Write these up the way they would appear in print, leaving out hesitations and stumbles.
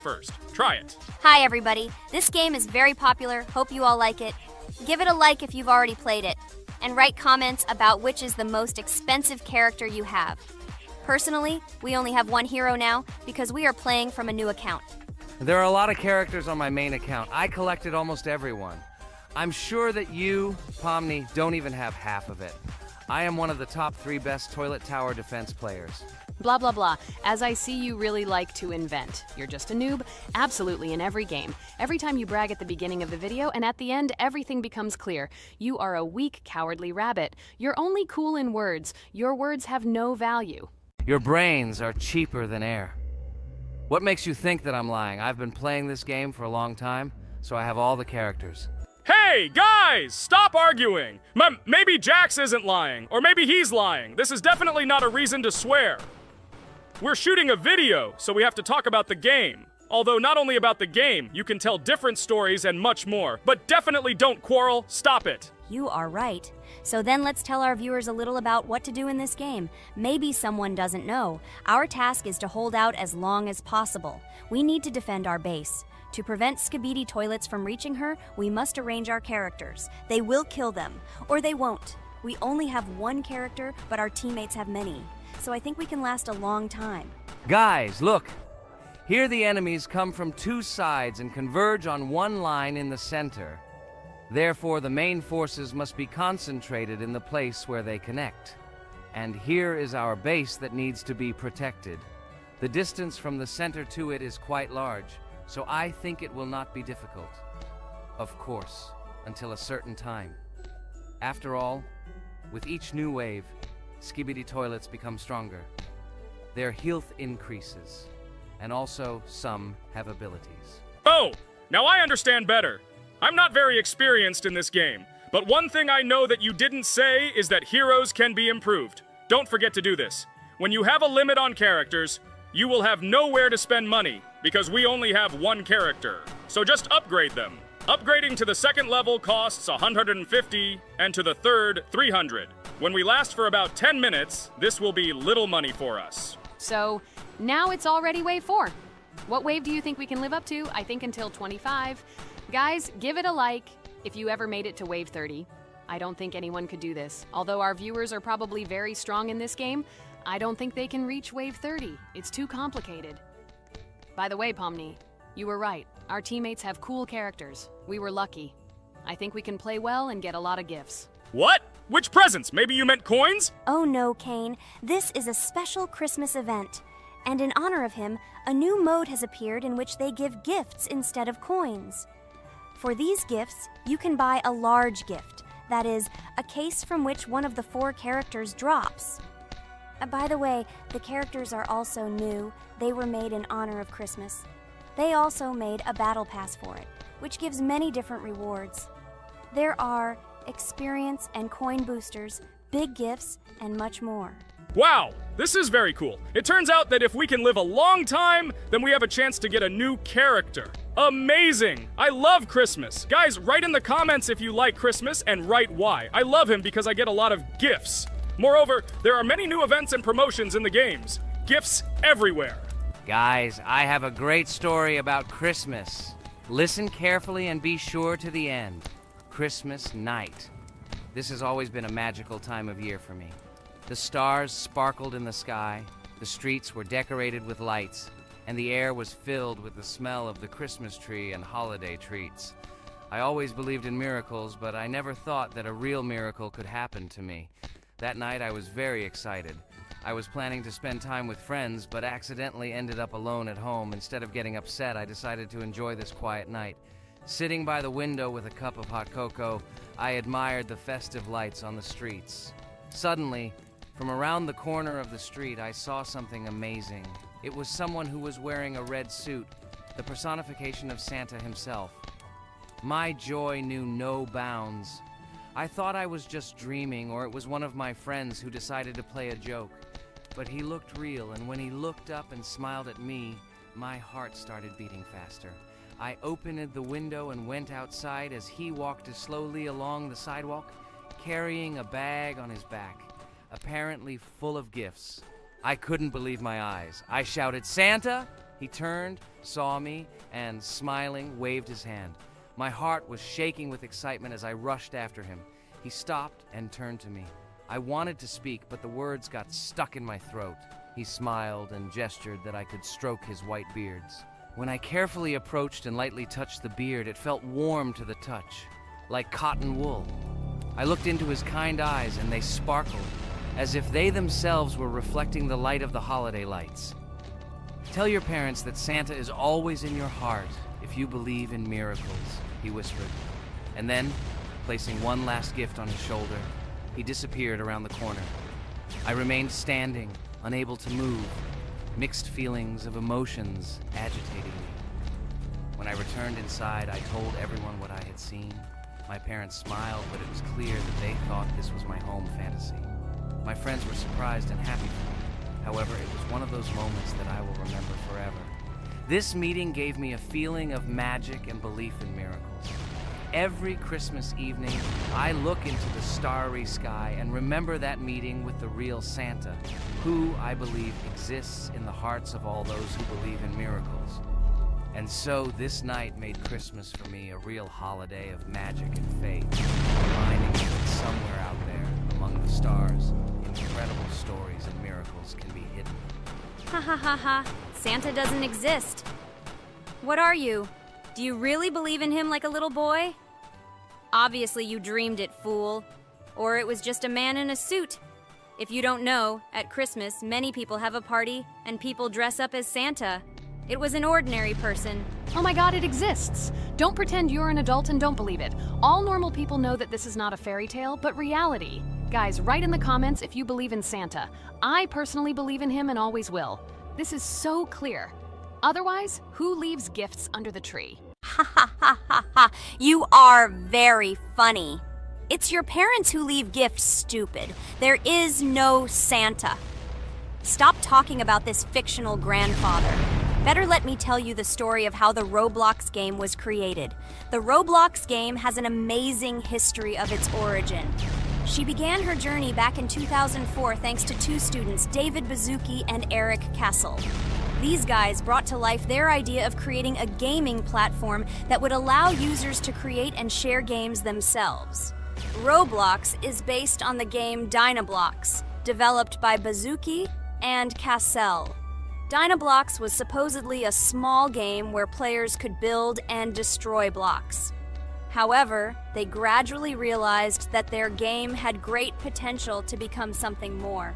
first. Try it. Hi everybody, this game is very popular, hope you all like it. Give it a like if you've already played it, and write comments about which is the most expensive character you have. Personally, we only have one hero now because we are playing from a new account. There are a lot of characters on my main account. I collected almost everyone. I'm sure that you, Pomni, don't even have half of it. I am one of the top 3 best toilet tower defense players. Blah, blah, blah. As I see you really like to invent. You're just a noob, absolutely in every game. Every time you brag at the beginning of the video, and at the end, everything becomes clear. You are a weak, cowardly rabbit. You're only cool in words. Your words have no value. Your brains are cheaper than air. What makes you think that I'm lying? I've been playing this game for a long time, so I have all the characters. Hey, guys! Stop arguing! Maybe Jax isn't lying, or maybe he's lying. This is definitely not a reason to swear. We're shooting a video, so we have to talk about the game. Although not only about the game, you can tell different stories and much more. But definitely don't quarrel. Stop it. You are right. So then let's tell our viewers a little about what to do in this game. Maybe someone doesn't know. Our task is to hold out as long as possible. We need to defend our base. To prevent Skibidi Toilets from reaching her, we must arrange our characters. They will kill them, or they won't. We only have one character, but our teammates have many. So I think we can last a long time. Guys, look! Here the enemies come from 2 sides and converge on one line in the center. Therefore, the main forces must be concentrated in the place where they connect. And here is our base that needs to be protected. The distance from the center to it is quite large, so I think it will not be difficult. Of course, until a certain time. After all, with each new wave, Skibidi Toilets become stronger. Their health increases, and also some have abilities. Oh, now I understand better. I'm not very experienced in this game, but one thing I know that you didn't say is that heroes can be improved. Don't forget to do this. When you have a limit on characters, you will have nowhere to spend money, because we only have one character. So just upgrade them. Upgrading to the 2nd level costs 150, and to the 3rd, 300. When we last for about 10 minutes, this will be little money for us. So, now it's already wave 4. What wave do you think we can live up to? I think until 25. Guys, give it a like if you ever made it to wave 30. I don't think anyone could do this. Although our viewers are probably very strong in this game, I don't think they can reach wave 30. It's too complicated. By the way, Pomni, you were right. Our teammates have cool characters. We were lucky. I think we can play well and get a lot of gifts. What? Which presents? Maybe you meant coins? Oh no, Kane. This is a special Christmas event. And in honor of him, a new mode has appeared in which they give gifts instead of coins. For these gifts, you can buy a large gift. That is, a case from which one of the 4 characters drops. By the way, the characters are also new. They were made in honor of Christmas. They also made a battle pass for it, which gives many different rewards. There are experience and coin boosters, big gifts, and much more. Wow, this is very cool. It turns out that if we can live a long time, then we have a chance to get a new character. Amazing! I love Christmas. Guys, write in the comments if you like Christmas and write why. I love him because I get a lot of gifts. Moreover, there are many new events and promotions in the games. Gifts everywhere. Guys, I have a great story about Christmas. Listen carefully and be sure to the end. Christmas night. This has always been a magical time of year for me. The stars sparkled in the sky, the streets were decorated with lights, and the air was filled with the smell of the Christmas tree and holiday treats. I always believed in miracles, but I never thought that a real miracle could happen to me. That night I was very excited. I was planning to spend time with friends, but accidentally ended up alone at home. Instead of getting upset, I decided to enjoy this quiet night. Sitting by the window with a cup of hot cocoa, I admired the festive lights on the streets. Suddenly, from around the corner of the street, I saw something amazing. It was someone who was wearing a red suit, the personification of Santa himself. My joy knew no bounds. I thought I was just dreaming, or it was one of my friends who decided to play a joke. But he looked real, and when he looked up and smiled at me, my heart started beating faster. I opened the window and went outside as he walked slowly along the sidewalk, carrying a bag on his back, apparently full of gifts. I couldn't believe my eyes. I shouted, "Santa, He turned, saw me, and, smiling, waved his hand. My heart was shaking with excitement as I rushed after him. He stopped and turned to me. I wanted to speak, but the words got stuck in my throat. He smiled and gestured that I could stroke his white beards. When I carefully approached and lightly touched the beard, it felt warm to the touch, like cotton wool. I looked into his kind eyes, and they sparkled, as if they themselves were reflecting the light of the holiday lights. Tell your parents that Santa is always in your heart if you believe in miracles, he whispered. And then, placing one last gift on his shoulder, he disappeared around the corner. I remained standing, unable to move, mixed feelings of emotions agitating me. When I returned inside, I told everyone what I had seen. My parents smiled, but it was clear that they thought this was my home fantasy. My friends were surprised and happy for me. However, it was one of those moments that I will remember forever. This meeting gave me a feeling of magic and belief in miracles. Every Christmas evening, I look into the starry sky and remember that meeting with the real Santa, who, I believe, exists in the hearts of all those who believe in miracles. And so this night made Christmas for me a real holiday of magic and faith, reminding me that somewhere out there, among the stars, incredible stories and miracles can be hidden. Ha ha ha ha. Santa doesn't exist. What are you? Do you really believe in him like a little boy? Obviously you dreamed it, fool. Or it was just a man in a suit. If you don't know, at Christmas, many people have a party and people dress up as Santa. It was an ordinary person. Oh my god, it exists! Don't pretend you're an adult and don't believe it. All normal people know that this is not a fairy tale, but reality. Guys, write in the comments if you believe in Santa. I personally believe in him and always will. This is so clear. Otherwise, who leaves gifts under the tree? Ha ha ha ha ha. You are very funny. It's your parents who leave gifts, stupid. There is no Santa. Stop talking about this fictional grandfather. Better let me tell you the story of how the Roblox game was created. The Roblox game has an amazing history of its origin. She began her journey back in 2004 thanks to two students, David Bazuki and Eric Castle. These guys brought to life their idea of creating a gaming platform that would allow users to create and share games themselves. Roblox is based on the game Dynablox, developed by Bazuki and Castle. Dynablox was supposedly a small game where players could build and destroy blocks. However, they gradually realized that their game had great potential to become something more.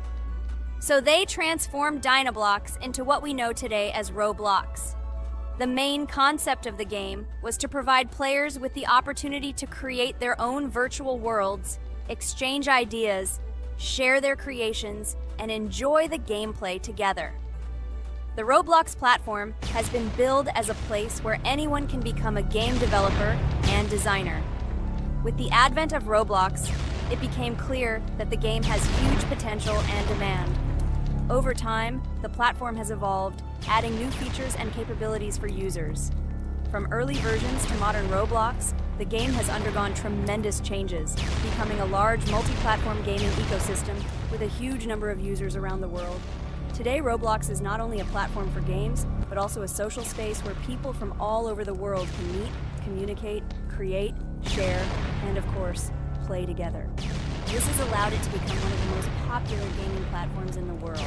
So they transformed Dynablox into what we know today as Roblox. The main concept of the game was to provide players with the opportunity to create their own virtual worlds, exchange ideas, share their creations, and enjoy the gameplay together. The Roblox platform has been billed as a place where anyone can become a game developer and designer. With the advent of Roblox, it became clear that the game has huge potential and demand. Over time, the platform has evolved, adding new features and capabilities for users. From early versions to modern Roblox, the game has undergone tremendous changes, becoming a large multi-platform gaming ecosystem with a huge number of users around the world. Today, Roblox is not only a platform for games, but also a social space where people from all over the world can meet, communicate, create, share, and of course, play together. This has allowed it to become one of the most popular gaming platforms in the world,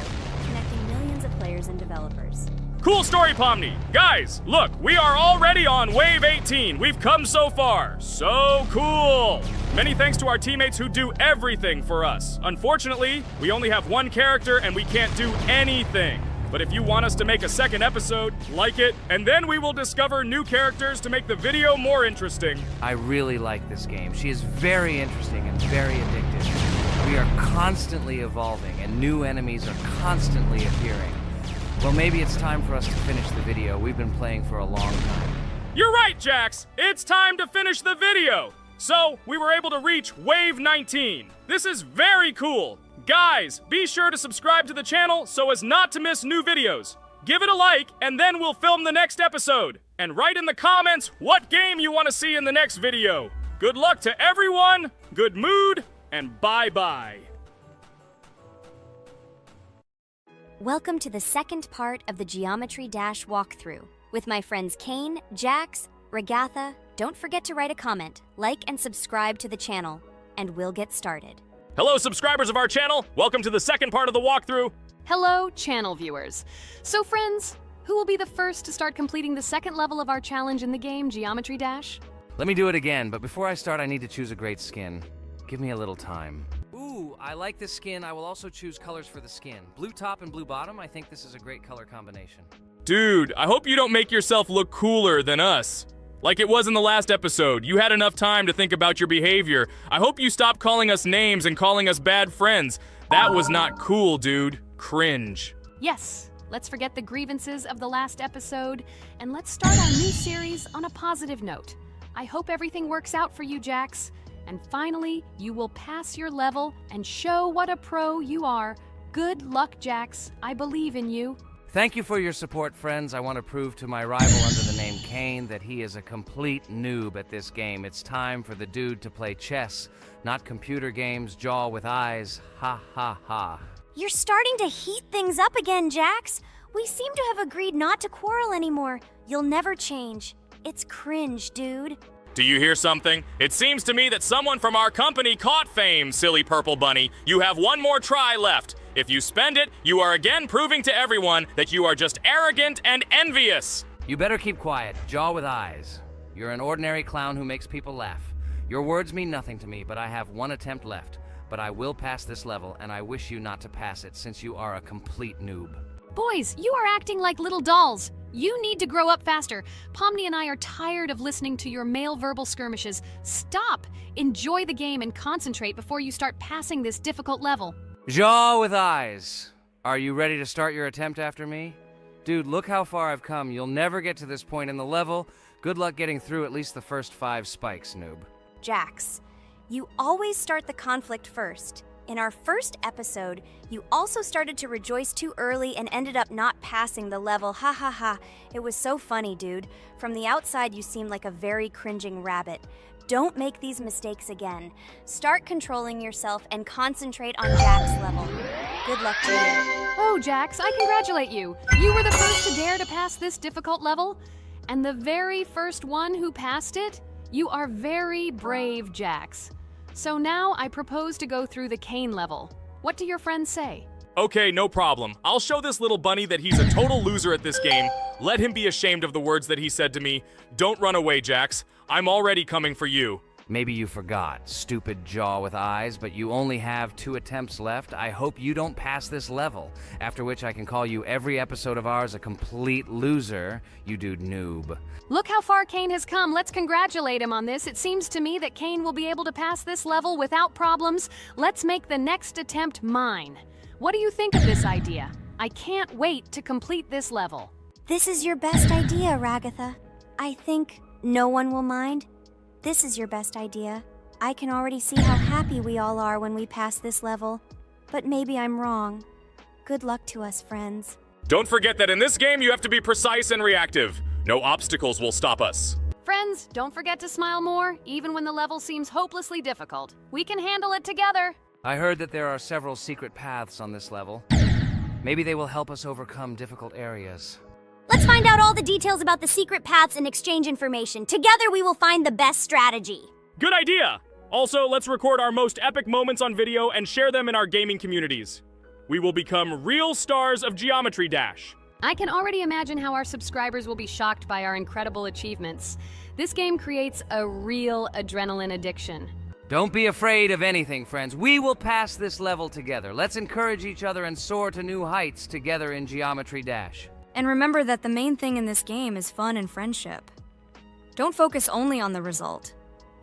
connecting millions of players and developers. Cool story, Pomni. Guys, look, we are already on Wave 18. We've come so far. So cool. Many thanks to our teammates who do everything for us. Unfortunately, we only have one character and we can't do anything. But if you want us to make a second episode, like it, and then we will discover new characters to make the video more interesting. I really like this game. She is very interesting and very addictive. We are constantly evolving and new enemies are constantly appearing. Well, maybe it's time for us to finish the video. We've been playing for a long time. You're right, Jax. It's time to finish the video. So, we were able to reach Wave 19. This is very cool. Guys, be sure to subscribe to the channel so as not to miss new videos. Give it a like, and then we'll film the next episode. And write in the comments what game you want to see in the next video. Good luck to everyone, good mood, and bye-bye. Welcome to the second part of the Geometry Dash walkthrough. With my friends Kane, Jax, Ragatha, don't forget to write a comment, like and subscribe to the channel, and we'll get started. Hello, subscribers of our channel. Welcome to the second part of the walkthrough. Hello, channel viewers. So friends, who will be the first to start completing the second level of our challenge in the game, Geometry Dash? Let me do it again, but before I start, I need to choose a great skin. Give me a little time. Ooh, I like this skin. I will also choose colors for the skin. Blue top and blue bottom. I think this is a great color combination. Dude, I hope you don't make yourself look cooler than us. Like it was in the last episode. You had enough time to think about your behavior. I hope you stop calling us names and calling us bad friends. That was not cool, dude. Cringe. Yes, let's forget the grievances of the last episode, and let's start our new series on a positive note. I hope everything works out for you, Jax. And finally, you will pass your level and show what a pro you are. Good luck, Jax. I believe in you. Thank you for your support, friends. I want to prove to my rival under the name Kane that he is a complete noob at this game. It's time for the dude to play chess, not computer games, jaw with eyes. Ha ha ha. You're starting to heat things up again, Jax. We seem to have agreed not to quarrel anymore. You'll never change. It's cringe, dude. Do you hear something? It seems to me that someone from our company caught fame, silly purple bunny. You have one more try left. If you spend it, you are again proving to everyone that you are just arrogant and envious. You better keep quiet, jaw with eyes. You're an ordinary clown who makes people laugh. Your words mean nothing to me, but I have one attempt left. But I will pass this level, and I wish you not to pass it since you are a complete noob. Boys, you are acting like little dolls. You need to grow up faster. Pomni and I are tired of listening to your male verbal skirmishes. Stop! Enjoy the game and concentrate before you start passing this difficult level. Jaw with eyes. Are you ready to start your attempt after me? Dude, look how far I've come. You'll never get to this point in the level. Good luck getting through at least the first 5 spikes, noob. Jax, you always start the conflict first. In our first episode, you also started to rejoice too early and ended up not passing the level. Ha ha ha. It was so funny, dude. From the outside, you seemed like a very cringing rabbit. Don't make these mistakes again. Start controlling yourself and concentrate on Jack's level. Good luck to you. Oh, Jax, I congratulate you. You were the first to dare to pass this difficult level, and the very first one who passed it. You are very brave, Jax. So now I propose to go through the Kane level. What do your friends say? Okay, no problem. I'll show this little bunny that he's a total loser at this game. Let him be ashamed of the words that he said to me. Don't run away, Jax. I'm already coming for you. Maybe you forgot, stupid jaw with eyes, but you only have 2 attempts left. I hope you don't pass this level, after which I can call you every episode of ours a complete loser, you dude noob. Look how far Kane has come. Let's congratulate him on this. It seems to me that Kane will be able to pass this level without problems. Let's make the next attempt mine. What do you think of this idea? I can't wait to complete this level. This is your best idea, Ragatha. I think no one will mind. This is your best idea. I can already see how happy we all are when we pass this level. But maybe I'm wrong. Good luck to us, friends. Don't forget that in this game, you have to be precise and reactive. No obstacles will stop us. Friends, don't forget to smile more, even when the level seems hopelessly difficult. We can handle it together. I heard that there are several secret paths on this level. Maybe they will help us overcome difficult areas. Let's find out all the details about the secret paths and exchange information. Together we will find the best strategy. Good idea! Also, let's record our most epic moments on video and share them in our gaming communities. We will become real stars of Geometry Dash. I can already imagine how our subscribers will be shocked by our incredible achievements. This game creates a real adrenaline addiction. Don't be afraid of anything, friends. We will pass this level together. Let's encourage each other and soar to new heights together in Geometry Dash. And remember that the main thing in this game is fun and friendship. Don't focus only on the result.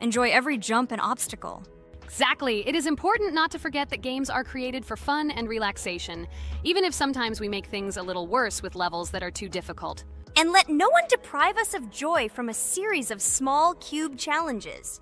Enjoy every jump and obstacle. Exactly. It is important not to forget that games are created for fun and relaxation, even if sometimes we make things a little worse with levels that are too difficult. And let no one deprive us of joy from a series of small cube challenges.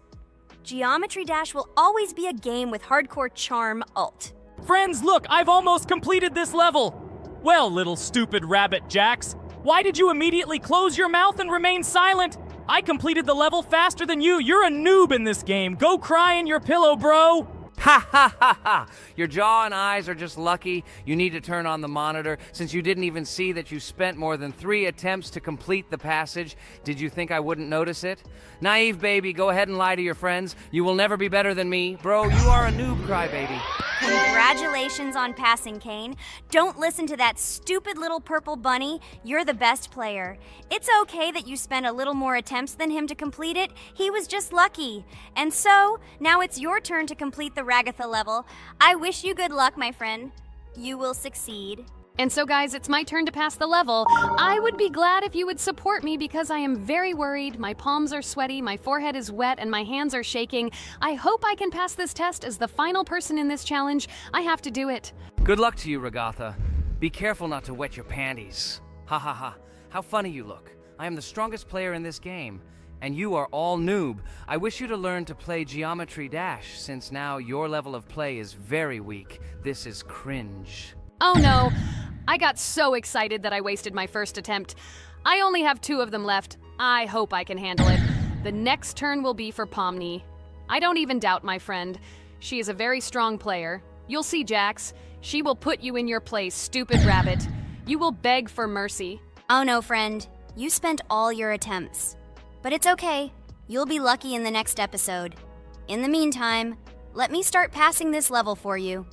Geometry Dash will always be a game with hardcore charm ult. Friends, look, I've almost completed this level. Well, little stupid rabbit Jax, why did you immediately close your mouth and remain silent? I completed the level faster than you. You're a noob in this game. Go cry in your pillow, bro. Ha ha ha ha! Your jaw and eyes are just lucky. You need to turn on the monitor since you didn't even see that you spent more than 3 attempts to complete the passage. Did you think I wouldn't notice it? Naive baby, go ahead and lie to your friends. You will never be better than me. Bro, you are a noob crybaby. Congratulations on passing, Kane. Don't listen to that stupid little purple bunny. You're the best player. It's okay that you spent a little more attempts than him to complete it. He was just lucky. And so, now it's your turn to complete the Ragatha level. I wish you good luck, my friend. You will succeed. And so, guys, it's my turn to pass the level. I would be glad if you would support me because I am very worried. My palms are sweaty, my forehead is wet, and my hands are shaking. I hope I can pass this test as the final person in this challenge. I have to do it. Good luck to you, Ragatha. Be careful not to wet your panties. Ha ha ha. How funny you look. I am the strongest player in this game. And you are all noob. I wish you to learn to play Geometry Dash, since now your level of play is very weak. This is cringe. Oh no, I got so excited that I wasted my first attempt. I only have 2 of them left. I hope I can handle it. The next turn will be for Pomni. I don't even doubt my friend. She is a very strong player. You'll see, Jax. She will put you in your place, stupid rabbit. You will beg for mercy. Oh no, friend. You spent all your attempts. But it's okay. You'll be lucky in the next episode. In the meantime, let me start passing this level for you.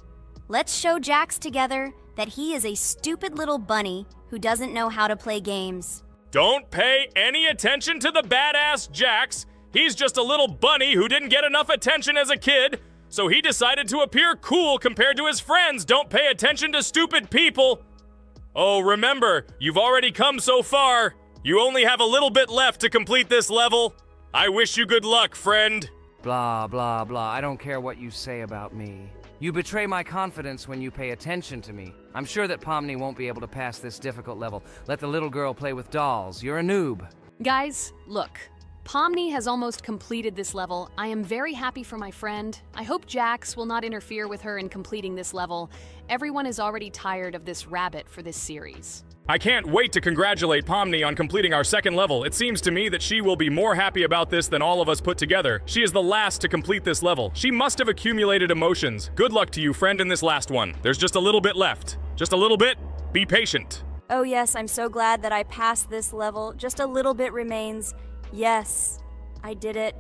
Let's show Jax together that he is a stupid little bunny who doesn't know how to play games. Don't pay any attention to the badass Jax. He's just a little bunny who didn't get enough attention as a kid, so he decided to appear cool compared to his friends. Don't pay attention to stupid people. Oh, remember, you've already come so far. You only have a little bit left to complete this level. I wish you good luck, friend. Blah, blah, blah. I don't care what you say about me. You betray my confidence when you pay attention to me. I'm sure that Pomni won't be able to pass this difficult level. Let the little girl play with dolls. You're a noob. Guys, look. Pomni has almost completed this level. I am very happy for my friend. I hope Jax will not interfere with her in completing this level. Everyone is already tired of this rabbit for this series. I can't wait to congratulate Pomni on completing our second level. It seems to me that she will be more happy about this than all of us put together. She is the last to complete this level. She must have accumulated emotions. Good luck to you, friend, in this last one. There's just a little bit left. Just a little bit. Be patient. Oh yes, I'm so glad that I passed this level. Just a little bit remains. Yes, I did it.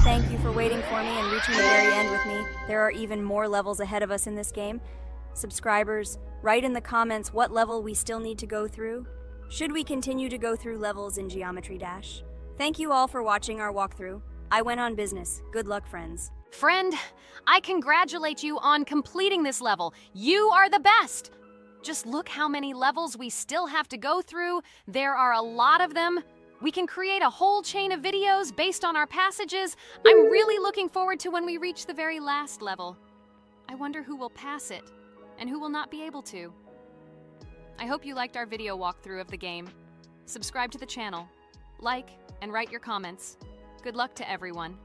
Thank you for waiting for me and reaching the very end with me. There are even more levels ahead of us in this game. Subscribers, write in the comments what level we still need to go through. Should we continue to go through levels in Geometry Dash? Thank you all for watching our walkthrough. I went on business. Good luck, friends. Friend, I congratulate you on completing this level. You are the best! Just look how many levels we still have to go through. There are a lot of them. We can create a whole chain of videos based on our passages. I'm really looking forward to when we reach the very last level. I wonder who will pass it and who will not be able to. I hope you liked our video walkthrough of the game. Subscribe to the channel, like, and write your comments. Good luck to everyone,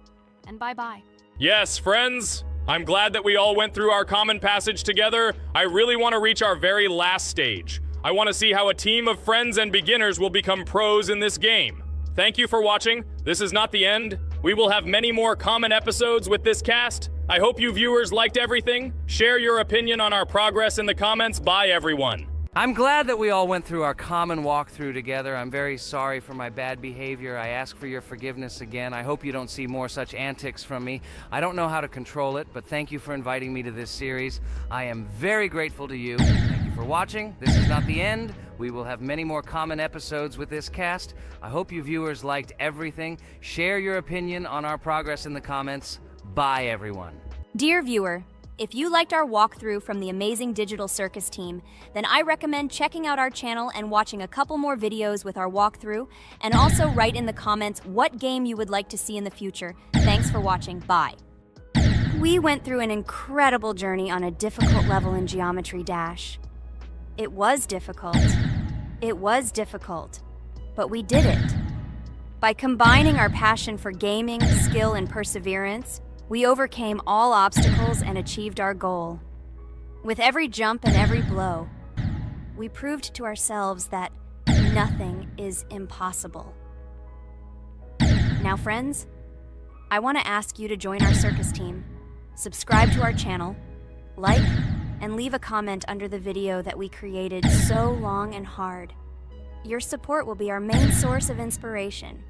and bye-bye. Yes, friends. I'm glad that we all went through our common passage together. I really want to reach our very last stage. I want to see how a team of friends and beginners will become pros in this game. Thank you for watching. This is not the end. We will have many more common episodes with this cast. I hope you viewers liked everything. Share your opinion on our progress in the comments. Bye, everyone. I'm glad that we all went through our common walkthrough together. I'm very sorry for my bad behavior. I ask for your forgiveness again. I hope you don't see more such antics from me. I don't know how to control it, but thank you for inviting me to this series. I am very grateful to you. Thank you for watching. This is not the end. We will have many more common episodes with this cast. I hope you viewers liked everything. Share your opinion on our progress in the comments. Bye, everyone. Dear viewer, if you liked our walkthrough from the amazing Digital Circus team, then I recommend checking out our channel and watching a couple more videos with our walkthrough, and also write in the comments what game you would like to see in the future. Thanks for watching. Bye. We went through an incredible journey on a difficult level in Geometry Dash. It was difficult. It was difficult. But we did it. By combining our passion for gaming, skill, and perseverance, we overcame all obstacles and achieved our goal. With every jump and every blow, we proved to ourselves that nothing is impossible. Now, friends, I want to ask you to join our circus team. subscribe to our channel, like, and leave a comment under the video that we created so long and hard. Your support will be our main source of inspiration.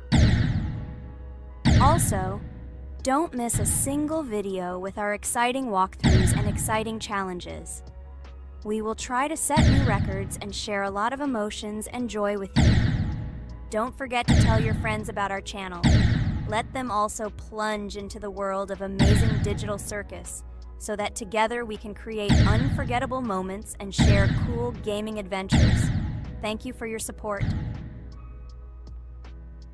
Also, don't miss a single video with our exciting walkthroughs and exciting challenges. We will try to set new records and share a lot of emotions and joy with you. Don't forget to tell your friends about our channel. Let them also plunge into the world of amazing digital circus so that together we can create unforgettable moments and share cool gaming adventures. Thank you for your support.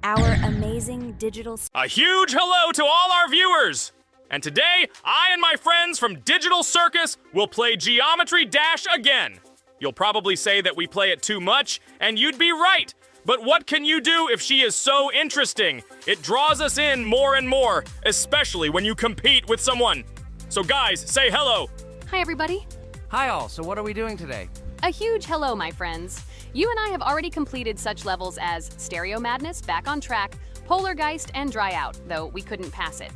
Our amazing digital... A huge hello to all our viewers! And today, I and my friends from Digital Circus will play Geometry Dash again. You'll probably say that we play it too much, and you'd be right. But what can you do if she is so interesting? It draws us in more and more, especially when you compete with someone. So guys, say hello. Hi, everybody. Hi all, so what are we doing today? A huge hello, my friends. You and I have already completed such levels as Stereo Madness, Back on Track, Polargeist, and Dry Out, though we couldn't pass it.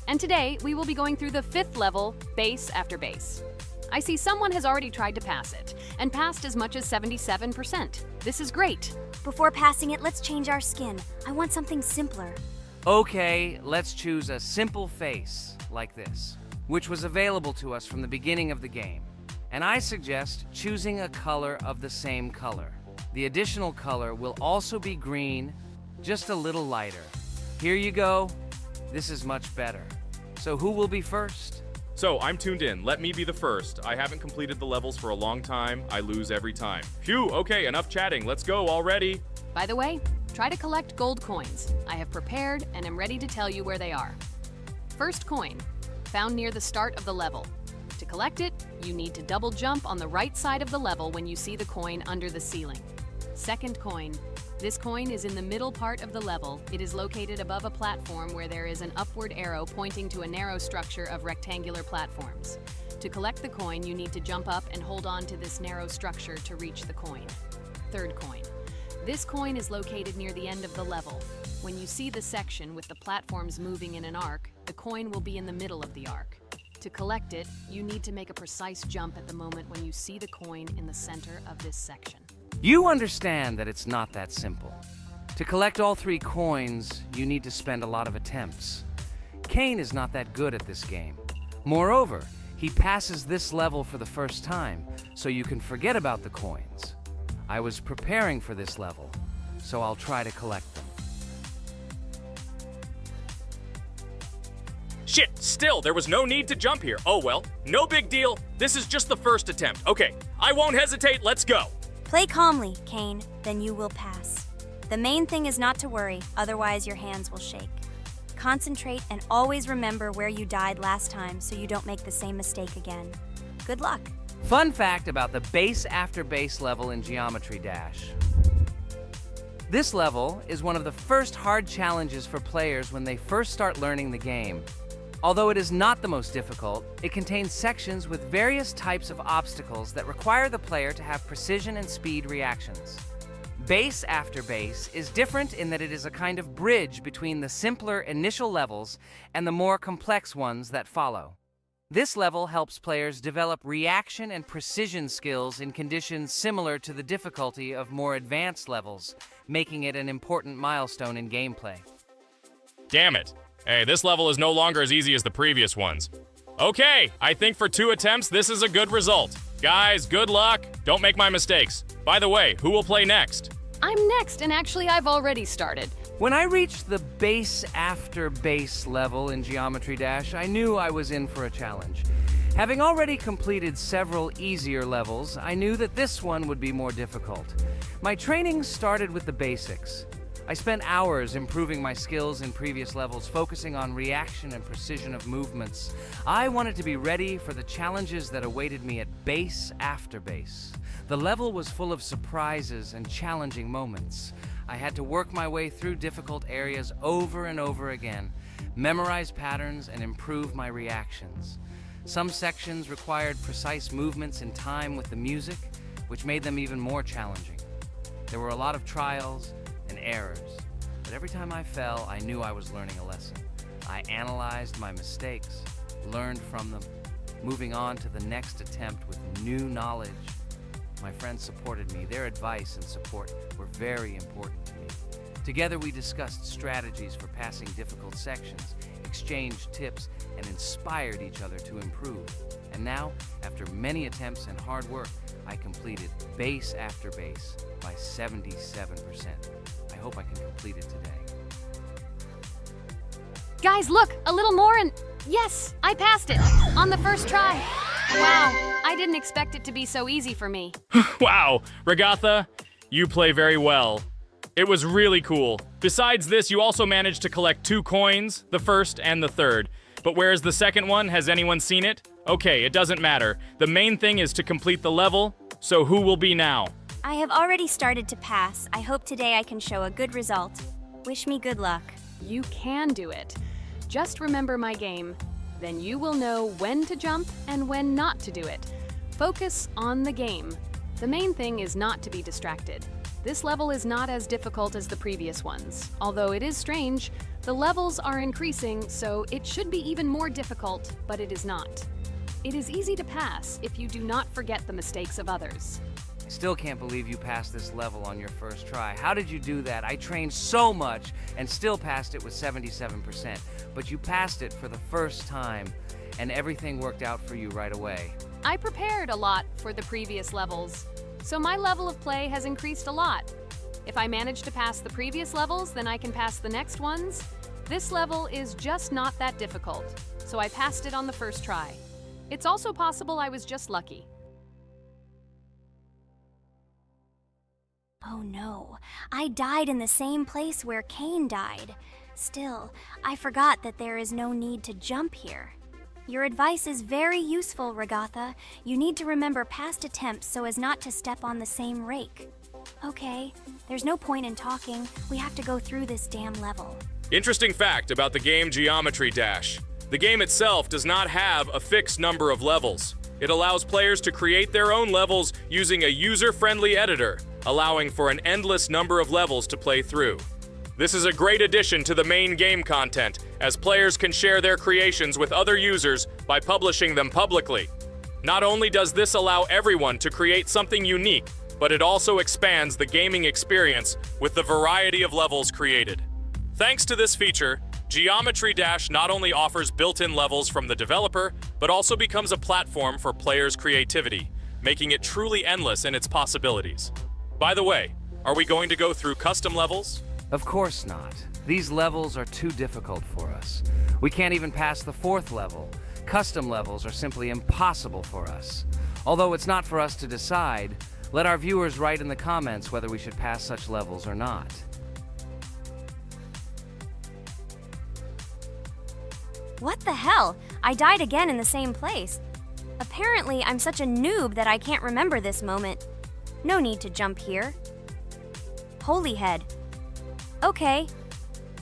And today, we will be going through the 5th level, Base After Base. I see someone has already tried to pass it, and passed as much as 77%. This is great. Before passing it, let's change our skin. I want something simpler. Okay, let's choose a simple face, like this, which was available to us from the beginning of the game. And I suggest choosing a color of the same color. The additional color will also be green, just a little lighter. Here you go. This is much better. So who will be first? So, I'm tuned in. Let me be the first. I haven't completed the levels for a long time. I lose every time. Phew, okay, enough chatting. Let's go already. By the way, try to collect gold coins. I have prepared and am ready to tell you where they are. First coin, found near the start of the level. To collect it, you need to double jump on the right side of the level when you see the coin under the ceiling. Second coin. This coin is in the middle part of the level. It is located above a platform where there is an upward arrow pointing to a narrow structure of rectangular platforms. To collect the coin, you need to jump up and hold on to this narrow structure to reach the coin. Third coin. This coin is located near the end of the level. When you see the section with the platforms moving in an arc, the coin will be in the middle of the arc. To collect it, you need to make a precise jump at the moment when you see the coin in the center of this section. You understand that it's not that simple. To collect all 3 coins, you need to spend a lot of attempts. Kane is not that good at this game. Moreover, he passes this level for the first time, so you can forget about the coins. I was preparing for this level, so I'll try to collect them. Shit, still, there was no need to jump here. Oh well, no big deal. This is just the first attempt. Okay, I won't hesitate, let's go. Play calmly, Kane, then you will pass. The main thing is not to worry, otherwise your hands will shake. Concentrate and always remember where you died last time so you don't make the same mistake again. Good luck. Fun fact about the Base After Base level in Geometry Dash. This level is one of the first hard challenges for players when they first start learning the game. Although it is not the most difficult, it contains sections with various types of obstacles that require the player to have precision and speed reactions. Base After Base is different in that it is a kind of bridge between the simpler initial levels and the more complex ones that follow. This level helps players develop reaction and precision skills in conditions similar to the difficulty of more advanced levels, making it an important milestone in gameplay. Damn it. Hey, this level is no longer as easy as the previous ones. Okay, I think for 2 attempts, this is a good result. Guys, good luck. Don't make my mistakes. By the way, who will play next? I'm next, and actually I've already started. When I reached the Base After Base level in Geometry Dash, I knew I was in for a challenge. Having already completed several easier levels, I knew that this one would be more difficult. My training started with the basics. I spent hours improving my skills in previous levels, focusing on reaction and precision of movements. I wanted to be ready for the challenges that awaited me at Base After Base. The level was full of surprises and challenging moments. I had to work my way through difficult areas over and over again, memorize patterns, and improve my reactions. Some sections required precise movements in time with the music, which made them even more challenging. There were a lot of trials and errors, but every time I fell, I knew I was learning a lesson. I analyzed my mistakes, learned from them, moving on to the next attempt with new knowledge. My friends supported me. Their advice and support were very important to me. Together we discussed strategies for passing difficult sections, exchanged tips, and inspired each other to improve. And now, after many attempts and hard work, I completed base after base by 77%. I hope I can complete it today. Guys, look, a little more and yes, I passed it on the first try. Wow, I didn't expect it to be so easy for me. Wow, Regatha, you play very well. It was really cool. Besides this, you also managed to collect 2 coins, the first and the third. But where's the second one? Has anyone seen it? Okay, it doesn't matter. The main thing is to complete the level, so who will be now? I have already started to pass. I hope today I can show a good result. Wish me good luck. You can do it. Just remember my game. Then you will know when to jump and when not to do it. Focus on the game. The main thing is not to be distracted. This level is not as difficult as the previous ones. Although it is strange, the levels are increasing, so it should be even more difficult, but it is not. It is easy to pass if you do not forget the mistakes of others. I still can't believe you passed this level on your first try. How did you do that? I trained so much and still passed it with 77%. But you passed it for the first time, and everything worked out for you right away. I prepared a lot for the previous levels, so my level of play has increased a lot. If I manage to pass the previous levels, then I can pass the next ones. This level is just not that difficult, so I passed it on the first try. It's also possible I was just lucky. Oh no, I died in the same place where Cain died. Still, I forgot that there is no need to jump here. Your advice is very useful, Regatha. You need to remember past attempts so as not to step on the same rake. Okay, there's no point in talking. We have to go through this damn level. Interesting fact about the game Geometry Dash. The game itself does not have a fixed number of levels. It allows players to create their own levels using a user-friendly editor, allowing for an endless number of levels to play through. This is a great addition to the main game content, as players can share their creations with other users by publishing them publicly. Not only does this allow everyone to create something unique, but it also expands the gaming experience with the variety of levels created. Thanks to this feature, Geometry Dash not only offers built-in levels from the developer, but also becomes a platform for players' creativity, making it truly endless in its possibilities. By the way, are we going to go through custom levels? Of course not. These levels are too difficult for us. We can't even pass the 4th level. Custom levels are simply impossible for us. Although it's not for us to decide, let our viewers write in the comments whether we should pass such levels or not. What the hell? I died again in the same place. Apparently, I'm such a noob that I can't remember this moment. No need to jump here. Holy head. Okay.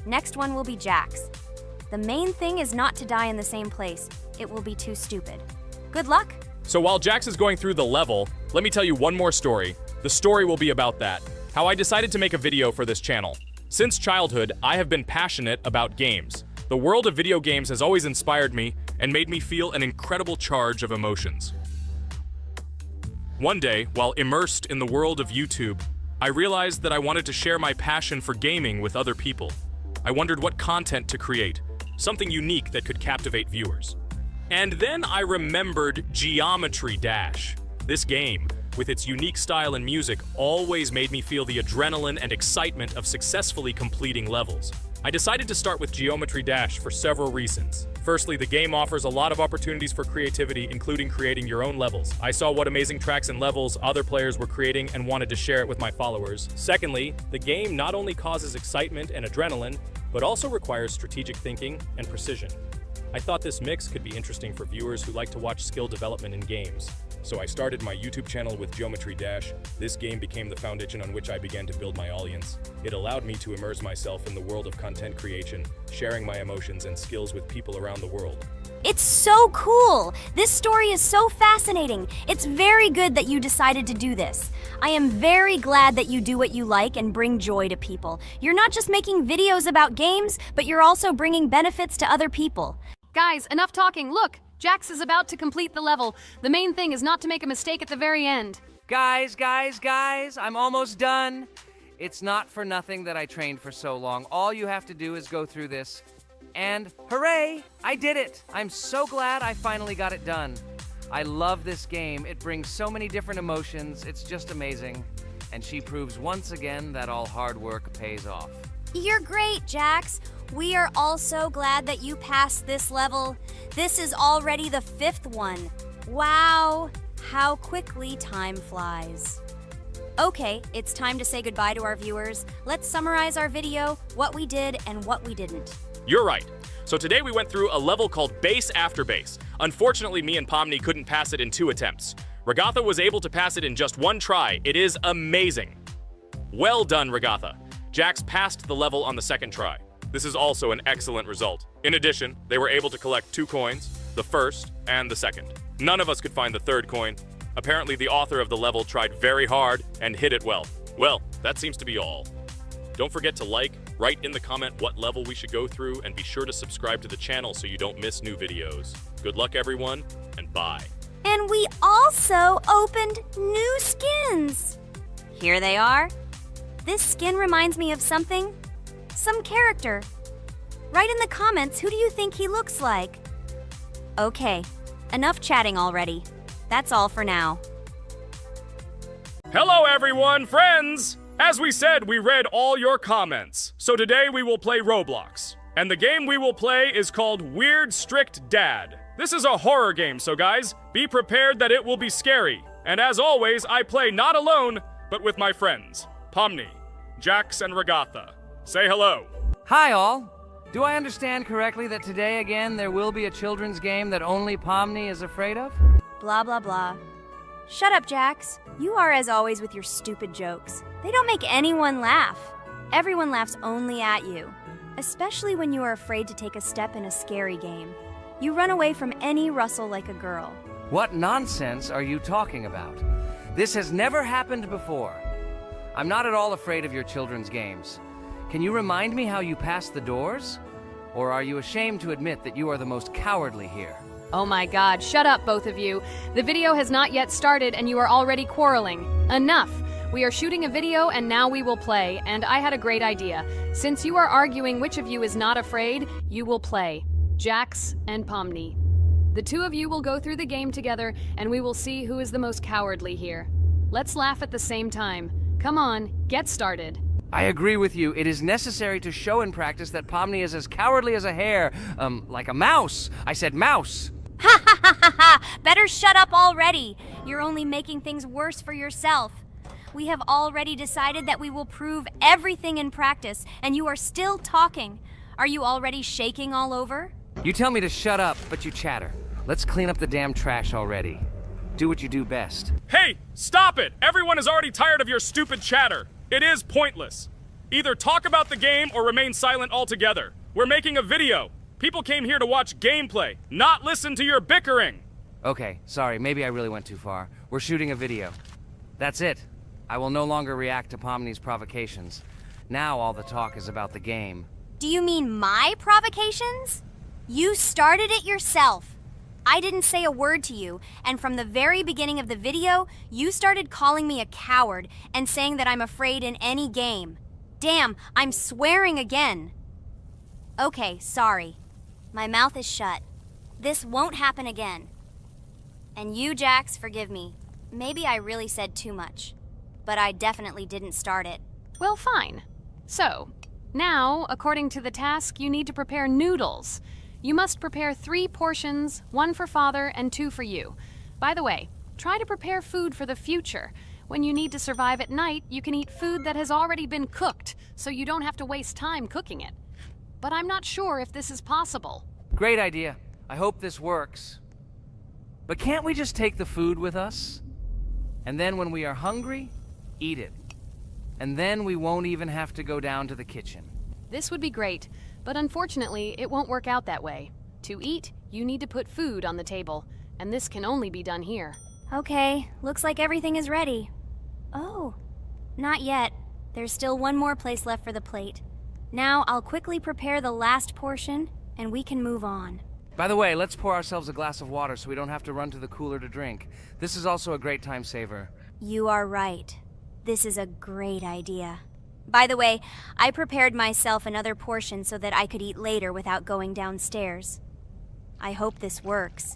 Next one will be Jax. The main thing is not to die in the same place. It will be too stupid. Good luck. So while Jax is going through the level, let me tell you one more story. The story will be about that. How I decided to make a video for this channel. Since childhood, I have been passionate about games. The world of video games has always inspired me and made me feel an incredible charge of emotions. One day, while immersed in the world of YouTube, I realized that I wanted to share my passion for gaming with other people. I wondered what content to create, something unique that could captivate viewers. And then I remembered Geometry Dash. This game, with its unique style and music, always made me feel the adrenaline and excitement of successfully completing levels. I decided to start with Geometry Dash for several reasons. Firstly, the game offers a lot of opportunities for creativity, including creating your own levels. I saw what amazing tracks and levels other players were creating and wanted to share it with my followers. Secondly, the game not only causes excitement and adrenaline, but also requires strategic thinking and precision. I thought this mix could be interesting for viewers who like to watch skill development in games. So I started my YouTube channel with Geometry Dash. This game became the foundation on which I began to build my audience. It allowed me to immerse myself in the world of content creation, sharing my emotions and skills with people around the world. It's so cool! This story is so fascinating. It's very good that you decided to do this. I am very glad that you do what you like and bring joy to people. You're not just making videos about games, but you're also bringing benefits to other people. Guys, enough talking. Look, Jax is about to complete the level. The main thing is not to make a mistake at the very end. Guys, I'm almost done. It's not for nothing that I trained for so long. All you have to do is go through this. And hooray, I did it. I'm so glad I finally got it done. I love this game. It brings so many different emotions. It's just amazing. And she proves once again that all hard work pays off. You're great, Jax. We are all so glad that you passed this level. This is already the 5th one. Wow, how quickly time flies. Okay, it's time to say goodbye to our viewers. Let's summarize our video, what we did and what we didn't. You're right. So today we went through a level called Base After Base. Unfortunately, me and Pomni couldn't pass it in 2 attempts. Regatha was able to pass it in just 1 try. It is amazing. Well done, Regatha. Jax passed the level on the 2nd try. This is also an excellent result. In addition, they were able to collect 2 coins, the 1st and the 2nd. None of us could find the 3rd coin. Apparently, the author of the level tried very hard and hit it well. Well, that seems to be all. Don't forget to like, write in the comment what level we should go through, and be sure to subscribe to the channel so you don't miss new videos. Good luck, everyone, and bye. And we also opened new skins. Here they are. This skin reminds me of something. Some character. Write in the comments, who do you think he looks like? Okay, enough chatting already. That's all for now. Hello, everyone, friends! As we said, we read all your comments. So today we will play Roblox. And the game we will play is called Weird Strict Dad. This is a horror game, so guys, be prepared that it will be scary. And as always, I play not alone, but with my friends, Pomni, Jax, and Regatha. Say hello. Hi, all. Do I understand correctly that today again there will be a children's game that only Pomni is afraid of? Blah, blah, blah. Shut up, Jax. You are as always with your stupid jokes. They don't make anyone laugh. Everyone laughs only at you. Especially when you are afraid to take a step in a scary game. You run away from any rustle like a girl. What nonsense are you talking about? This has never happened before. I'm not at all afraid of your children's games. Can you remind me how you passed the doors? Or are you ashamed to admit that you are the most cowardly here? Oh my god, shut up, both of you. The video has not yet started and you are already quarreling. Enough! We are shooting a video and now we will play, and I had a great idea. Since you are arguing which of you is not afraid, you will play. Jax and Pomni. The 2 of you will go through the game together and we will see who is the most cowardly here. Let's laugh at the same time. Come on, get started. I agree with you. It is necessary to show in practice that Pomni is as cowardly as a hare. Like a mouse. I said mouse. Ha ha ha ha ha! Better shut up already. You're only making things worse for yourself. We have already decided that we will prove everything in practice, and you are still talking. Are you already shaking all over? You tell me to shut up, but you chatter. Let's clean up the damn trash already. Do what you do best. Hey, stop it! Everyone is already tired of your stupid chatter. It is pointless. Either talk about the game or remain silent altogether. We're making a video. People came here to watch gameplay, not listen to your bickering. Okay, sorry, maybe I really went too far. We're shooting a video. That's it. I will no longer react to Pomni's provocations. Now all the talk is about the game. Do you mean my provocations? You started it yourself. I didn't say a word to you, and from the very beginning of the video, you started calling me a coward and saying that I'm afraid in any game. Damn, I'm swearing again. Okay, sorry. My mouth is shut. This won't happen again. And you, Jax, forgive me. Maybe I really said too much, but I definitely didn't start it. Well, fine. So, now, according to the task, you need to prepare noodles. You must prepare 3 portions, 1 for Father and 2 for you. By the way, try to prepare food for the future. When you need to survive at night, you can eat food that has already been cooked, so you don't have to waste time cooking it. But I'm not sure if this is possible. Great idea. I hope this works. But can't we just take the food with us? And then when we are hungry, eat it. And then we won't even have to go down to the kitchen. This would be great, but unfortunately, it won't work out that way. To eat, you need to put food on the table, and this can only be done here. Okay, looks like everything is ready. Oh, not yet. There's still 1 more place left for the plate. Now I'll quickly prepare the last portion, and we can move on. By the way, let's pour ourselves a glass of water so we don't have to run to the cooler to drink. This is also a great time saver. You are right. This is a great idea. By the way, I prepared myself another portion so that I could eat later without going downstairs. I hope this works.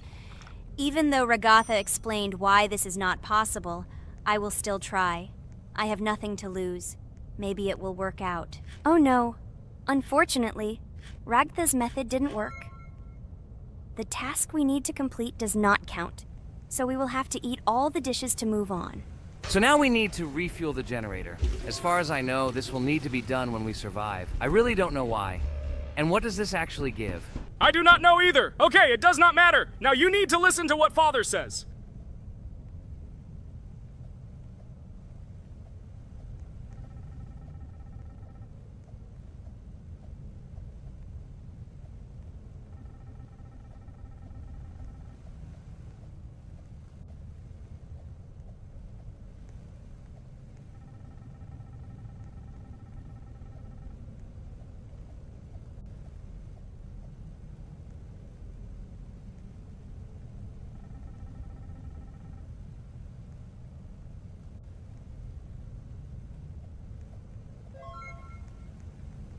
Even though Ragatha explained why this is not possible, I will still try. I have nothing to lose. Maybe it will work out. Oh no. Unfortunately, Ragatha's method didn't work. The task we need to complete does not count, so we will have to eat all the dishes to move on. So now we need to refuel the generator. As far as I know, this will need to be done when we survive. I really don't know why. And what does this actually give? I do not know either. Okay, it does not matter. Now you need to listen to what Father says.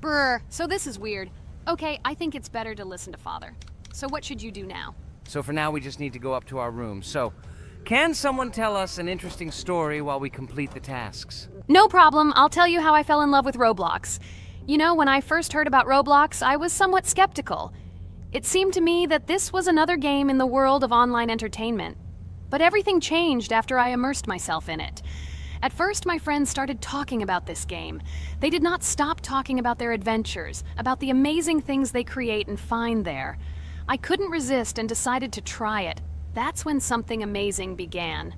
Brr, so this is weird. Okay, I think it's better to listen to Father. So what should you do now? So for now, we just need to go up to our room. So, can someone tell us an interesting story while we complete the tasks? No problem, I'll tell you how I fell in love with Roblox. You know, when I first heard about Roblox, I was somewhat skeptical. It seemed to me that this was another game in the world of online entertainment. But everything changed after I immersed myself in it. At first, my friends started talking about this game. They did not stop talking about their adventures, about the amazing things they create and find there. I couldn't resist and decided to try it. That's when something amazing began.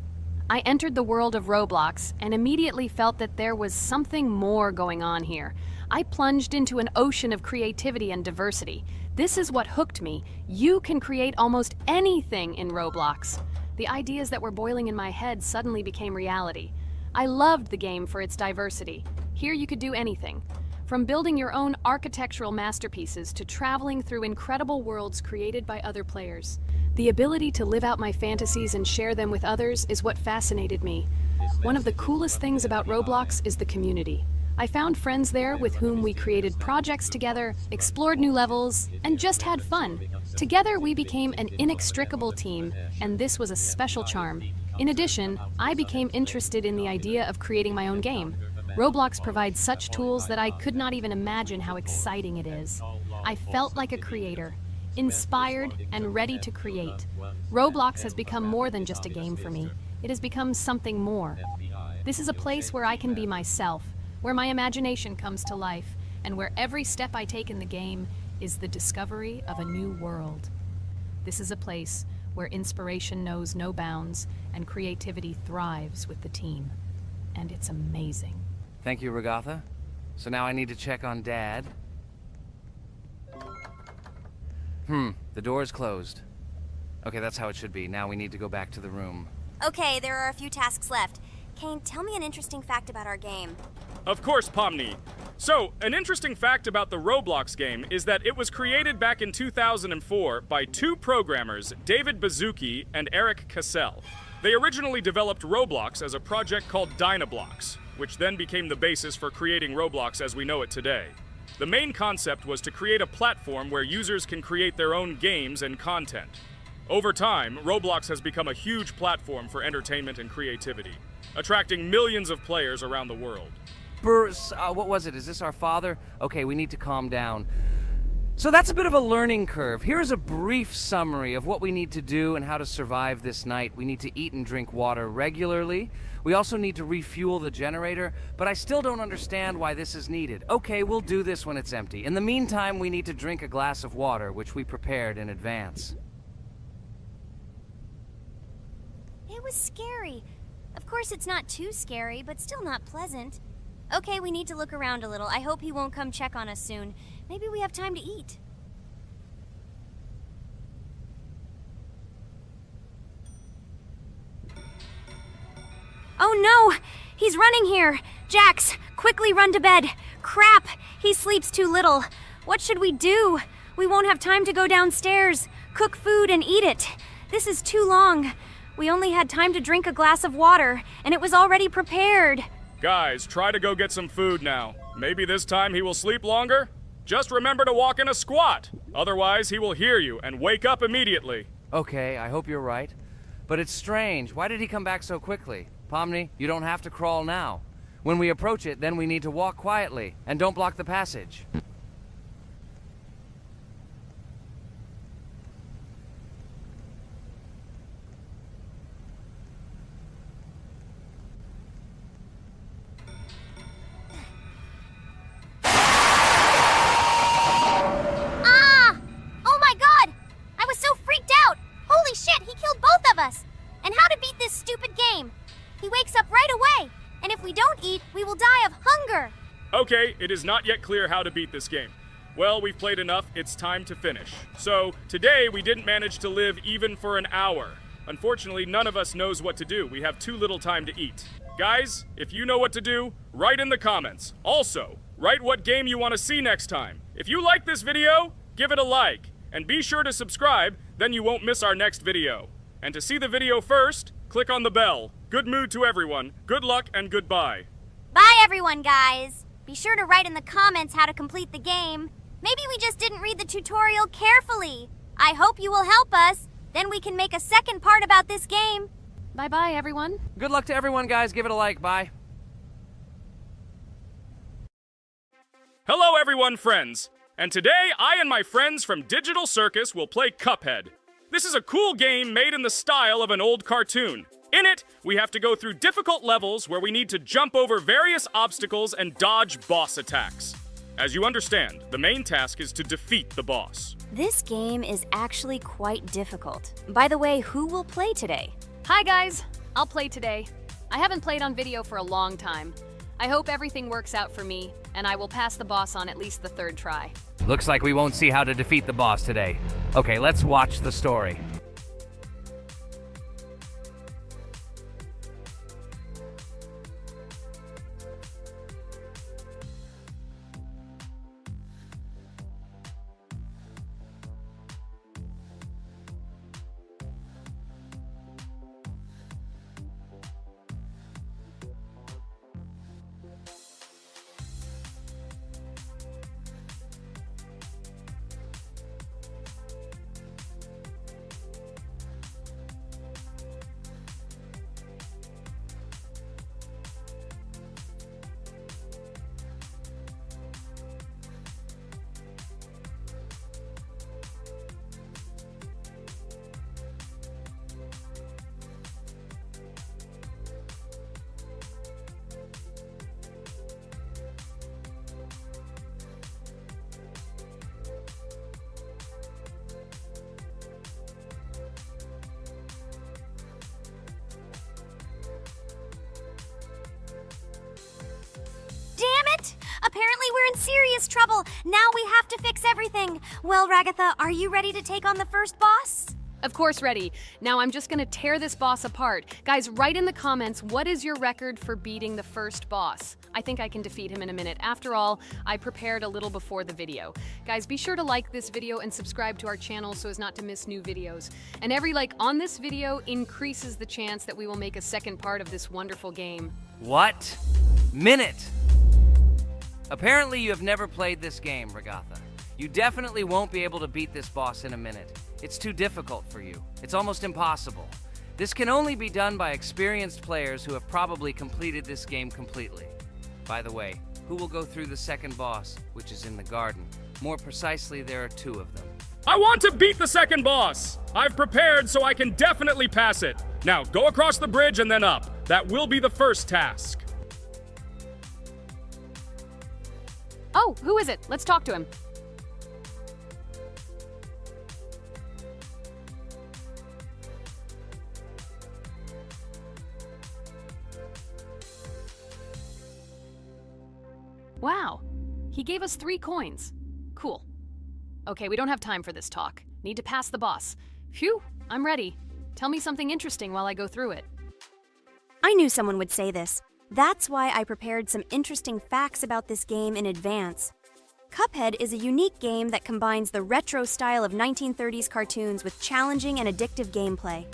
I entered the world of Roblox and immediately felt that there was something more going on here. I plunged into an ocean of creativity and diversity. This is what hooked me. You can create almost anything in Roblox. The ideas that were boiling in my head suddenly became reality. I loved the game for its diversity. Here you could do anything. From building your own architectural masterpieces to traveling through incredible worlds created by other players. The ability to live out my fantasies and share them with others is what fascinated me. One of the coolest things about Roblox is the community. I found friends there with whom we created projects together, explored new levels, and just had fun. Together we became an inextricable team, and this was a special charm. In addition, I became interested in the idea of creating my own game. Roblox provides such tools that I could not even imagine how exciting it is. I felt like a creator, inspired and ready to create. Roblox has become more than just a game for me. It has become something more. This is a place where I can be myself, where my imagination comes to life, and where every step I take in the game is the discovery of a new world. This is a place where inspiration knows no bounds and creativity thrives with the team. And it's amazing. Thank you, Ragatha. So now I need to check on Dad. The door is closed. Okay, that's how it should be. Now we need to go back to the room. Okay, there are a few tasks left. Kane, tell me an interesting fact about our game. Of course, Pomni. So, an interesting fact about the Roblox game is that it was created back in 2004 by two programmers, David Baszucki and Eric Cassell. They originally developed Roblox as a project called Dynablocks, which then became the basis for creating Roblox as we know it today. The main concept was to create a platform where users can create their own games and content. Over time, Roblox has become a huge platform for entertainment and creativity, attracting millions of players around the world. What was it? Is this our father? Okay, we need to calm down. So that's a bit of a learning curve. Here's a brief summary of what we need to do and how to survive this night. We need to eat and drink water regularly. We also need to refuel the generator, but I still don't understand why this is needed. Okay, we'll do this when it's empty. In the meantime, we need to drink a glass of water, which we prepared in advance. It was scary. Of course, it's not too scary, but still not pleasant. Okay, we need to look around a little. I hope he won't come check on us soon. Maybe we have time to eat. Oh no! He's running here! Jax, quickly run to bed! Crap! He sleeps too little. What should we do? We won't have time to go downstairs. cook food and eat it. This is too long. We only had time to drink a glass of water, and it was already prepared. Guys, try to go get some food now. Maybe this time he will sleep longer? Just remember to walk in a squat. Otherwise, he will hear you and wake up immediately. Okay, I hope you're right. But it's strange. Why did he come back so quickly? Pomni, you don't have to crawl now. When we approach it, then we need to walk quietly, and don't block the passage. And how to beat this stupid game. He wakes up right away, and if we don't eat, we will die of hunger. Okay, it is not yet clear how to beat this game. Well, we've played enough, it's time to finish. So, today we didn't manage to live even for an hour. Unfortunately, none of us knows what to do. We have too little time to eat. Guys, if you know what to do, write in the comments. Also, write what game you want to see next time. If you like this video, give it a like. And be sure to subscribe, then you won't miss our next video. And to see the video first, click on the bell. Good mood to everyone. Good luck and goodbye. Bye everyone, guys. Be sure to write in the comments how to complete the game. Maybe we just didn't read the tutorial carefully. I hope you will help us. Then we can make a second part about this game. Bye-bye, everyone. Good luck to everyone, guys. Give it a like. Bye. Hello everyone, friends. And today, I and my friends from Digital Circus will play Cuphead. This is a cool game made in the style of an old cartoon. In it, we have to go through difficult levels where we need to jump over various obstacles and dodge boss attacks. As you understand, the main task is to defeat the boss. This game is actually quite difficult. By the way, who will play today? Hi, guys. I'll play today. I haven't played on video for a long time. I hope everything works out for me, and I will pass the boss on at least the third try. Looks like we won't see how to defeat the boss today. Okay, let's watch the story. Apparently we're in serious trouble. Now we have to fix everything. Well, Ragatha, are you ready to take on the first boss? Of course, ready. Now I'm just gonna tear this boss apart. Guys, write in the comments, what is your record for beating the first boss? I think I can defeat him in a minute. After all, I prepared a little before the video. Guys, be sure to like this video and subscribe to our channel so as not to miss new videos. And every like on this video increases the chance that we will make a second part of this wonderful game. What? Minute! Apparently you have never played this game, Ragatha. You definitely won't be able to beat this boss in a minute. It's too difficult for you. It's almost impossible. This can only be done by experienced players who have probably completed this game completely. By the way, who will go through the second boss, which is in the garden? More precisely, there are two of them. I want to beat the second boss! I've prepared so I can definitely pass it. Now, go across the bridge and then up. That will be the first task. Oh, who is it? Let's talk to him. Wow, he gave us 3 coins. Cool. Okay, we don't have time for this talk. Need to pass the boss. Phew, I'm ready. Tell me something interesting while I go through it. I knew someone would say this. That's why I prepared some interesting facts about this game in advance. Cuphead is a unique game that combines the retro style of 1930s cartoons with challenging and addictive gameplay.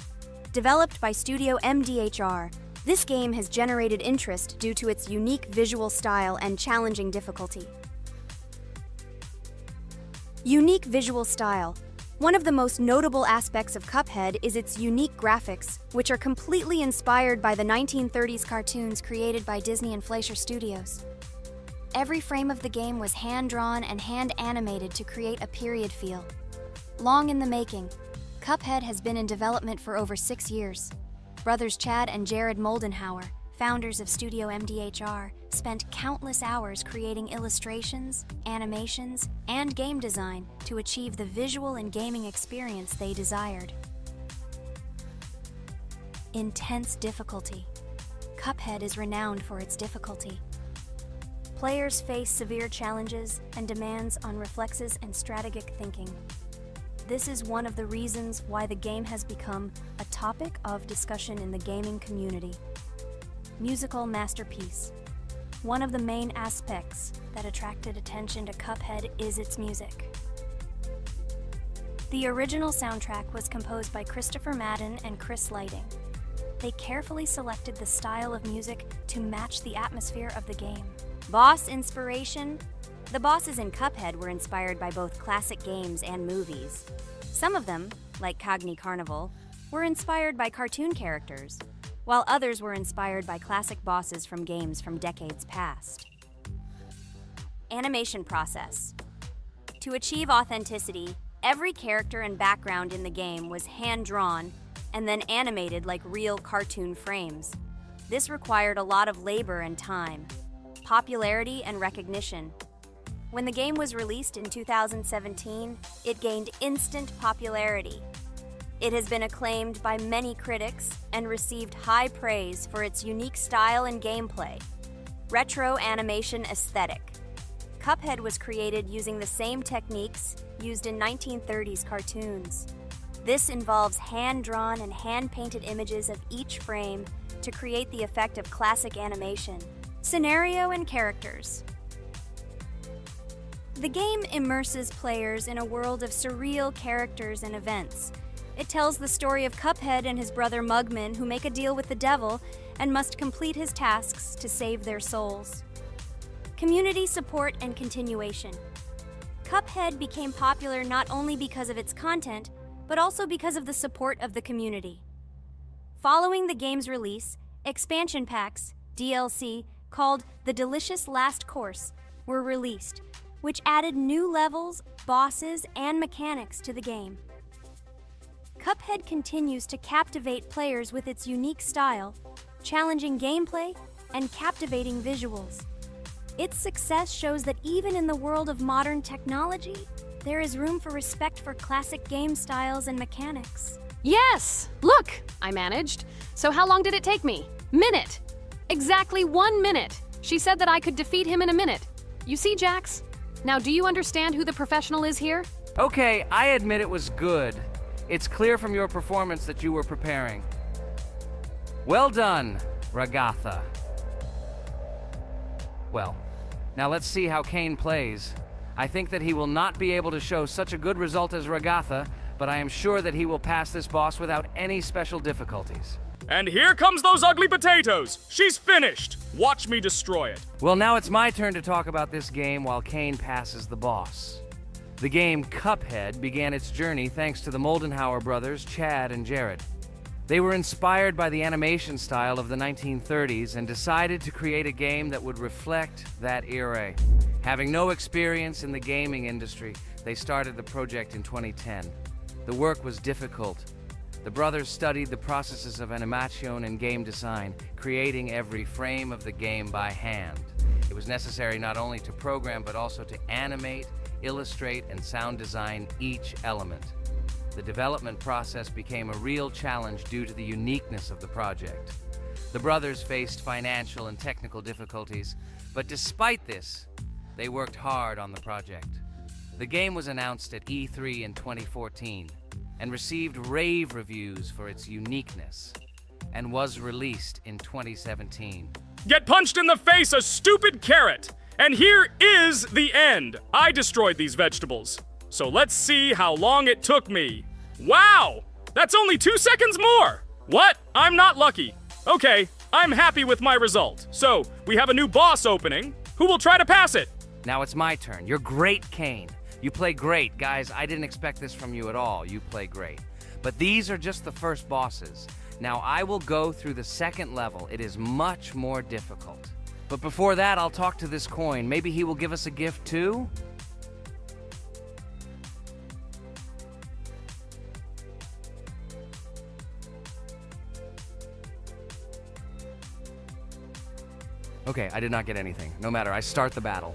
Developed by Studio MDHR, this game has generated interest due to its unique visual style and challenging difficulty. Unique visual style. One of the most notable aspects of Cuphead is its unique graphics, which are completely inspired by the 1930s cartoons created by Disney and Fleischer Studios. Every frame of the game was hand-drawn and hand-animated to create a period feel. Long in the making, Cuphead has been in development for over 6 years. Brothers Chad and Jared Moldenhauer, founders of Studio MDHR, spent countless hours creating illustrations, animations, and game design to achieve the visual and gaming experience they desired. Intense difficulty. Cuphead is renowned for its difficulty. Players face severe challenges and demands on reflexes and strategic thinking. This is one of the reasons why the game has become a topic of discussion in the gaming community. Musical masterpiece. One of the main aspects that attracted attention to Cuphead is its music. The original soundtrack was composed by Christopher Madden and Chris Lighting. They carefully selected the style of music to match the atmosphere of the game. Boss inspiration. The bosses in Cuphead were inspired by both classic games and movies. Some of them, like Cogni Carnival, were inspired by cartoon characters, while others were inspired by classic bosses from games from decades past. Animation process. To achieve authenticity, every character and background in the game was hand-drawn and then animated like real cartoon frames. This required a lot of labor and time. Popularity and recognition. When the game was released in 2017, it gained instant popularity. It has been acclaimed by many critics and received high praise for its unique style and gameplay. Retro animation aesthetic. Cuphead was created using the same techniques used in 1930s cartoons. This involves hand-drawn and hand-painted images of each frame to create the effect of classic animation. Scenario and characters. The game immerses players in a world of surreal characters and events. It tells the story of Cuphead and his brother Mugman, who make a deal with the devil and must complete his tasks to save their souls. Community support and continuation. Cuphead became popular not only because of its content, but also because of the support of the community. Following the game's release, expansion packs, DLC, called The Delicious Last Course, were released, which added new levels, bosses, and mechanics to the game. Cuphead continues to captivate players with its unique style, challenging gameplay, and captivating visuals. Its success shows that even in the world of modern technology, there is room for respect for classic game styles and mechanics. Yes! Look! I managed. So how long did it take me? Minute! Exactly 1 minute! She said that I could defeat him in a minute. You see, Jax? Now, do you understand who the professional is here? Okay, I admit it was good. It's clear from your performance that you were preparing. Well done, Ragatha. Well, now let's see how Kane plays. I think that he will not be able to show such a good result as Ragatha, but I am sure that he will pass this boss without any special difficulties. And here comes those ugly potatoes! She's finished! Watch me destroy it. Well, now it's my turn to talk about this game while Kane passes the boss. The game Cuphead began its journey thanks to the Moldenhauer brothers, Chad and Jared. They were inspired by the animation style of the 1930s and decided to create a game that would reflect that era. Having no experience in the gaming industry, they started the project in 2010. The work was difficult. The brothers studied the processes of animation and game design, creating every frame of the game by hand. It was necessary not only to program, but also to animate, illustrate, and sound design each element. The development process became a real challenge due to the uniqueness of the project. The brothers faced financial and technical difficulties, but despite this, they worked hard on the project. The game was announced at E3 in 2014 and received rave reviews for its uniqueness, and was released in 2017. Get punched in the face, a stupid carrot! And here is the end. I destroyed these vegetables. So let's see how long it took me. Wow! That's only 2 seconds more! What? I'm not lucky. Okay, I'm happy with my result. So, we have a new boss opening. Who will try to pass it? Now it's my turn. You're great, Kane. You play great. Guys, I didn't expect this from you at all. You play great. But these are just the first bosses. Now I will go through the second level. It is much more difficult. But before that, I'll talk to this coin. Maybe he will give us a gift too? Okay, I did not get anything. No matter, I start the battle.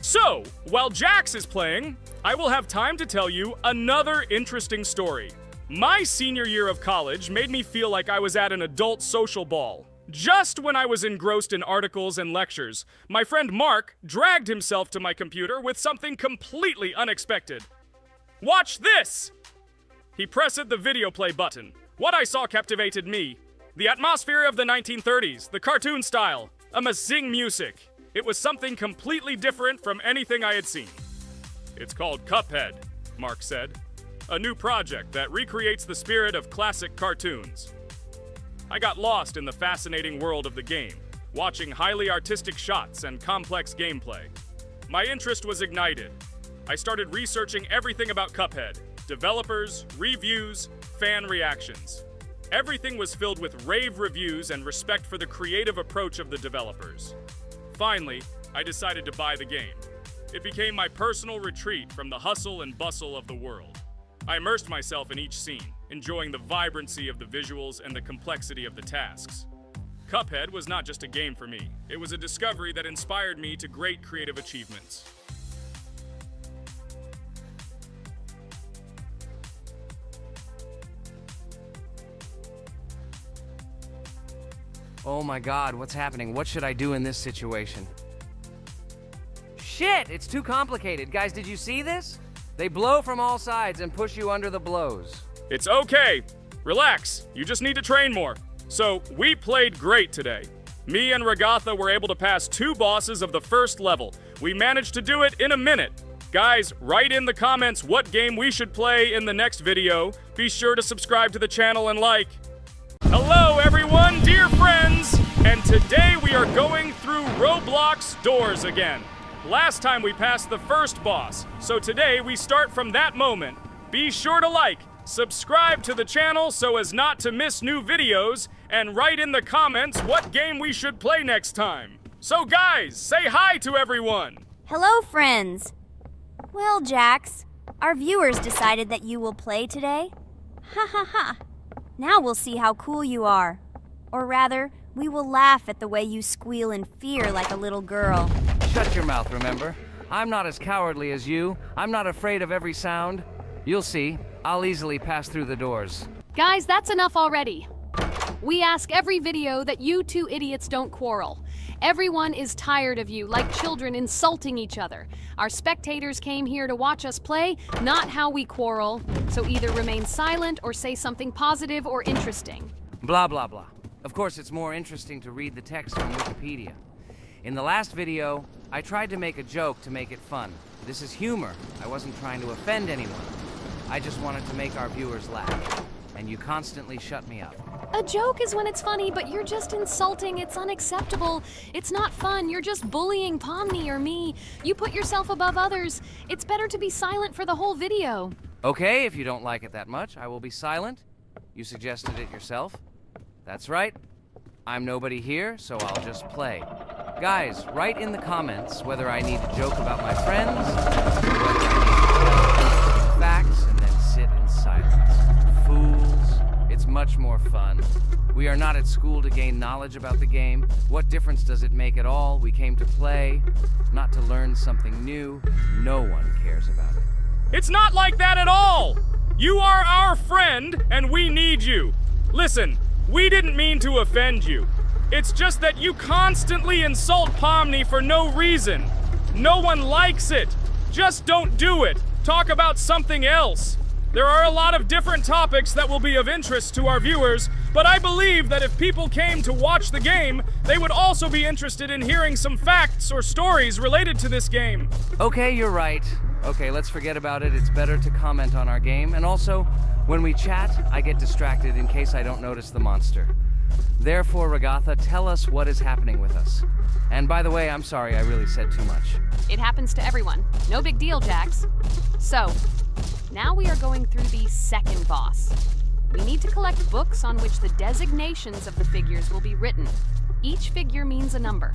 So, while Jax is playing, I will have time to tell you another interesting story. My senior year of college made me feel like I was at an adult social ball. Just when I was engrossed in articles and lectures, my friend Mark dragged himself to my computer with something completely unexpected. Watch this! He pressed the video play button. What I saw captivated me. The atmosphere of the 1930s, the cartoon style, amazing music. It was something completely different from anything I had seen. It's called Cuphead, Mark said. A new project that recreates the spirit of classic cartoons. I got lost in the fascinating world of the game, watching highly artistic shots and complex gameplay. My interest was ignited. I started researching everything about Cuphead, developers, reviews, fan reactions. Everything was filled with rave reviews and respect for the creative approach of the developers. Finally, I decided to buy the game. It became my personal retreat from the hustle and bustle of the world. I immersed myself in each scene, enjoying the vibrancy of the visuals and the complexity of the tasks. Cuphead was not just a game for me. It was a discovery that inspired me to great creative achievements. Oh my God, what's happening? What should I do in this situation? Shit, it's too complicated. Guys, did you see this? They blow from all sides and push you under the blows. It's okay. Relax. You just need to train more. So, we played great today. Me and Ragatha were able to pass 2 bosses of the first level. We managed to do it in a minute. Guys, write in the comments what game we should play in the next video. Be sure to subscribe to the channel and like. Hello everyone, dear friends! And today we are going through Roblox doors again. Last time we passed the first boss, so today we start from that moment. Be sure to like, subscribe to the channel so as not to miss new videos, and write in the comments what game we should play next time. So guys, say hi to everyone! Hello, friends. Well, Jax, our viewers decided that you will play today. Ha ha ha. Now we'll see how cool you are. Or rather, we will laugh at the way you squeal in fear like a little girl. Shut your mouth, remember? I'm not as cowardly as you. I'm not afraid of every sound. You'll see. I'll easily pass through the doors. Guys, that's enough already. We ask every video that you 2 idiots don't quarrel. Everyone is tired of you, like children insulting each other. Our spectators came here to watch us play, not how we quarrel. So either remain silent or say something positive or interesting. Blah, blah, blah. Of course, it's more interesting to read the text from Wikipedia. In the last video, I tried to make a joke to make it fun. This is humor. I wasn't trying to offend anyone. I just wanted to make our viewers laugh. And you constantly shut me up. A joke is when it's funny, but you're just insulting. It's unacceptable. It's not fun. You're just bullying Pomni or me. You put yourself above others. It's better to be silent for the whole video. Okay, if you don't like it that much, I will be silent. You suggested it yourself. That's right. I'm nobody here, so I'll just play. Guys, write in the comments whether I need to joke about my friends, or whether I need to facts and then sit in silence. Fools. It's much more fun. We are not at school to gain knowledge about the game. What difference does it make at all? We came to play, not to learn something new. No one cares about it. It's not like that at all! You are our friend, and we need you. Listen, we didn't mean to offend you. It's just that you constantly insult Pomni for no reason. No one likes it. Just don't do it. Talk about something else. There are a lot of different topics that will be of interest to our viewers, but I believe that if people came to watch the game, they would also be interested in hearing some facts or stories related to this game. Okay, you're right. Okay, let's forget about it. It's better to comment on our game. And also, when we chat, I get distracted in case I don't notice the monster. Therefore, Ragatha, tell us what is happening with us. And by the way, I'm sorry, I really said too much. It happens to everyone. No big deal, Jax. So, now we are going through the second boss. We need to collect books on which the designations of the figures will be written. Each figure means a number.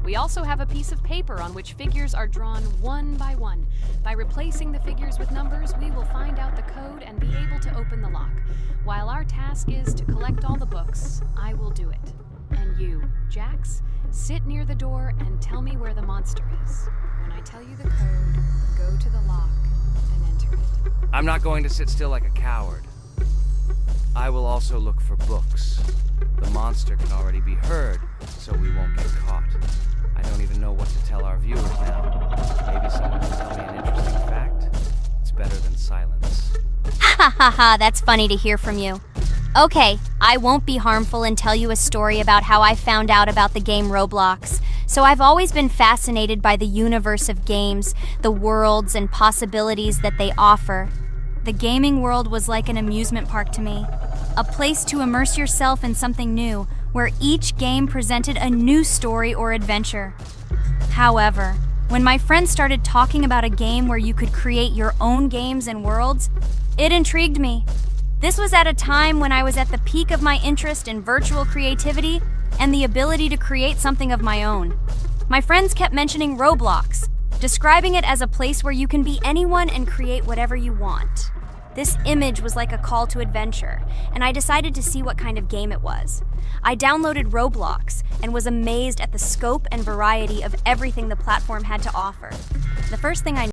We also have a piece of paper on which figures are drawn one by one. By replacing the figures with numbers, we will find out the code and be able to open the lock. While our task is to collect all the books, I will do it. And you, Jax, sit near the door and tell me where the monster is. When I tell you the code, go to the lock and enter it. I'm not going to sit still like a coward. I will also look for books. The monster can already be heard, so we won't get caught. I don't even know what to tell our viewers now. Maybe someone will tell me an interesting fact. It's better than silence. Ha ha ha, that's funny to hear from you. Okay, I won't be harmful and tell you a story about how I found out about the game Roblox. So I've always been fascinated by the universe of games, the worlds and possibilities that they offer. The gaming world was like an amusement park to me, a place to immerse yourself in something new, where each game presented a new story or adventure. However, when my friends started talking about a game where you could create your own games and worlds, it intrigued me. This was at a time when I was at the peak of my interest in virtual creativity and the ability to create something of my own. My friends kept mentioning Roblox, describing it as a place where you can be anyone and create whatever you want. This image was like a call to adventure, and I decided to see what kind of game it was. I downloaded Roblox and was amazed at the scope and variety of everything the platform had to offer. The first thing I